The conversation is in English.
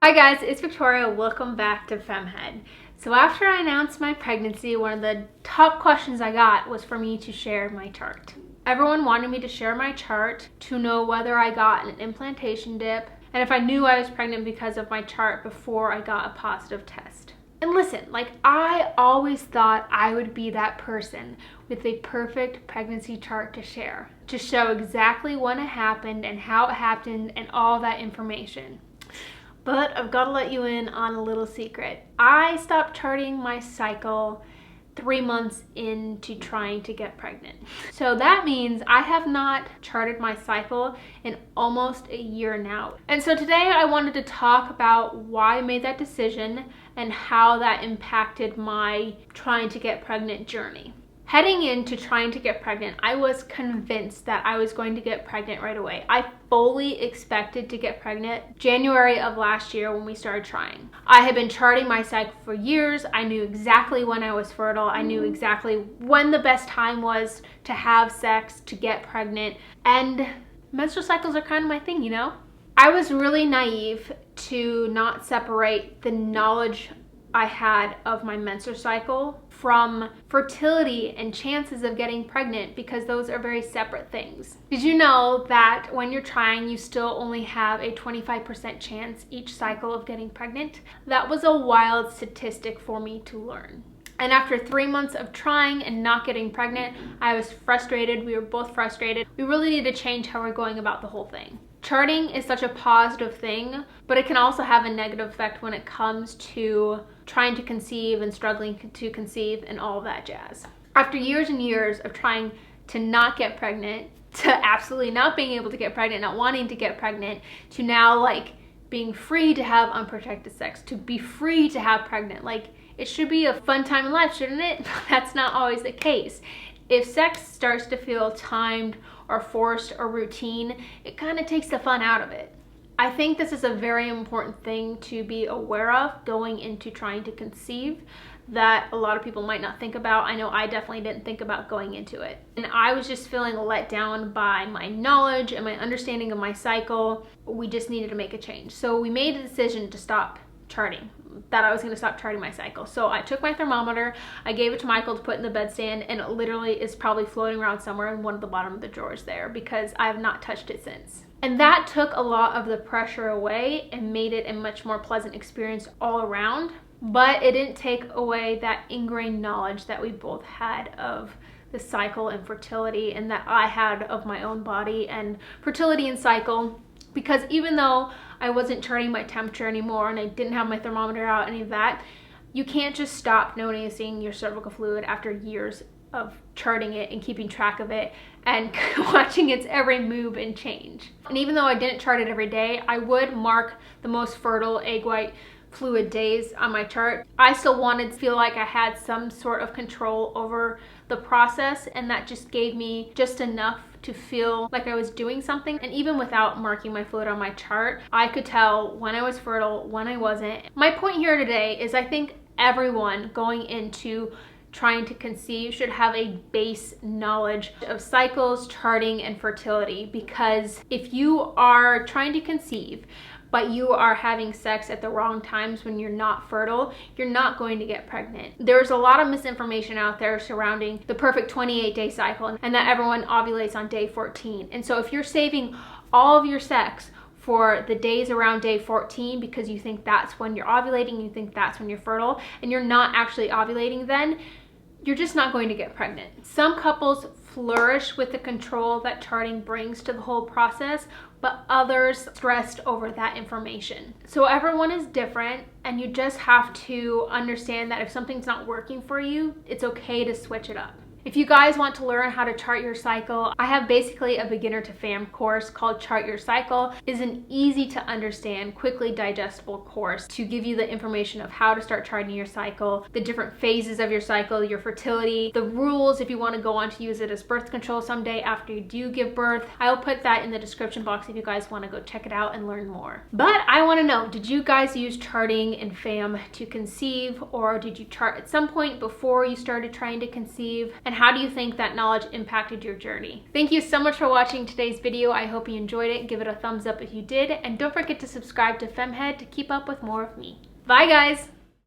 Hi guys, it's Victoria. Welcome back to FemmeHead. So after I announced my pregnancy, one of the top questions I got was for me to share my chart. Everyone wanted me to share my chart to know whether I got an implantation dip and if I knew I was pregnant because of my chart before I got a positive test. And listen, I always thought I would be that person with a perfect pregnancy chart to share, to show exactly when it happened and how it happened and all that information. But I've got to let you in on a little secret. I stopped charting my cycle 3 months into trying to get pregnant. So that means I have not charted my cycle in almost a year now. And so today I wanted to talk about why I made that decision and how that impacted my trying to get pregnant journey. Heading into trying to get pregnant, I was convinced that I was going to get pregnant right away. I fully expected to get pregnant January of last year when we started trying. I had been charting my cycle for years. I knew exactly when I was fertile. I knew exactly when the best time was to have sex, to get pregnant. And menstrual cycles are kind of my thing, you know? I was really naive to not separate the knowledge I had of my menstrual cycle from fertility and chances of getting pregnant, because those are very separate things. Did you know that when you're trying, you still only have a 25% chance each cycle of getting pregnant? That was a wild statistic for me to learn. And after 3 months of trying and not getting pregnant, I was frustrated. We were both frustrated. We really need to change how we're going about the whole thing. Charting is such a positive thing, but it can also have a negative effect when it comes to trying to conceive and struggling to conceive and all of that jazz. After years and years of trying to not get pregnant, to absolutely not being able to get pregnant, not wanting to get pregnant, to now being free to have unprotected sex, to be free to have pregnant, it should be a fun time in life, shouldn't it? That's not always the case. If sex starts to feel timed or forced or routine, it kind of takes the fun out of it. I think this is a very important thing to be aware of going into trying to conceive that a lot of people might not think about. I know I definitely didn't think about going into it. And I was just feeling let down by my knowledge and my understanding of my cycle. We just needed to make a change. So we made a decision to stop charting, that I was going to stop charting my cycle. So I took my thermometer, I gave it to Michael to put in the bedstand, and it literally is probably floating around somewhere in one of the bottom of the drawers there because I have not touched it since. And that took a lot of the pressure away and made it a much more pleasant experience all around. But it didn't take away that ingrained knowledge that we both had of the cycle and fertility, and that I had of my own body and fertility and cycle. Because even though I wasn't charting my temperature anymore and I didn't have my thermometer out, any of that, you can't just stop noticing your cervical fluid after years of charting it and keeping track of it and watching its every move and change. And even though I didn't chart it every day, I would mark the most fertile egg white fluid days on my chart. I still wanted to feel like I had some sort of control over the process, and that just gave me just enough to feel like I was doing something. And even without marking my fluid on my chart, I could tell when I was fertile, when I wasn't. My point here today is I think everyone going into trying to conceive should have a base knowledge of cycles, charting, and fertility, because if you are trying to conceive but you are having sex at the wrong times when you're not fertile, you're not going to get pregnant. There's a lot of misinformation out there surrounding the perfect 28-day cycle and that everyone ovulates on day 14. And so if you're saving all of your sex for the days around day 14 because you think that's when you're ovulating, you think that's when you're fertile, and you're not actually ovulating then, you're just not going to get pregnant. Some couples flourish with the control that charting brings to the whole process, but others stressed over that information. So everyone is different, and you just have to understand that if something's not working for you, it's okay to switch it up. If you guys want to learn how to chart your cycle, I have basically a beginner to fam course called Chart Your Cycle. It's an easy to understand, quickly digestible course to give you the information of how to start charting your cycle, the different phases of your cycle, your fertility, the rules if you want to go on to use it as birth control someday after you do give birth. I'll put that in the description box if you guys want to go check it out and learn more. But I want to know, did you guys use charting and fam to conceive, or did you chart at some point before you started trying to conceive? And how do you think that knowledge impacted your journey? Thank you so much for watching today's video. I hope you enjoyed it. Give it a thumbs up if you did. And don't forget to subscribe to FemmeHead to keep up with more of me. Bye guys!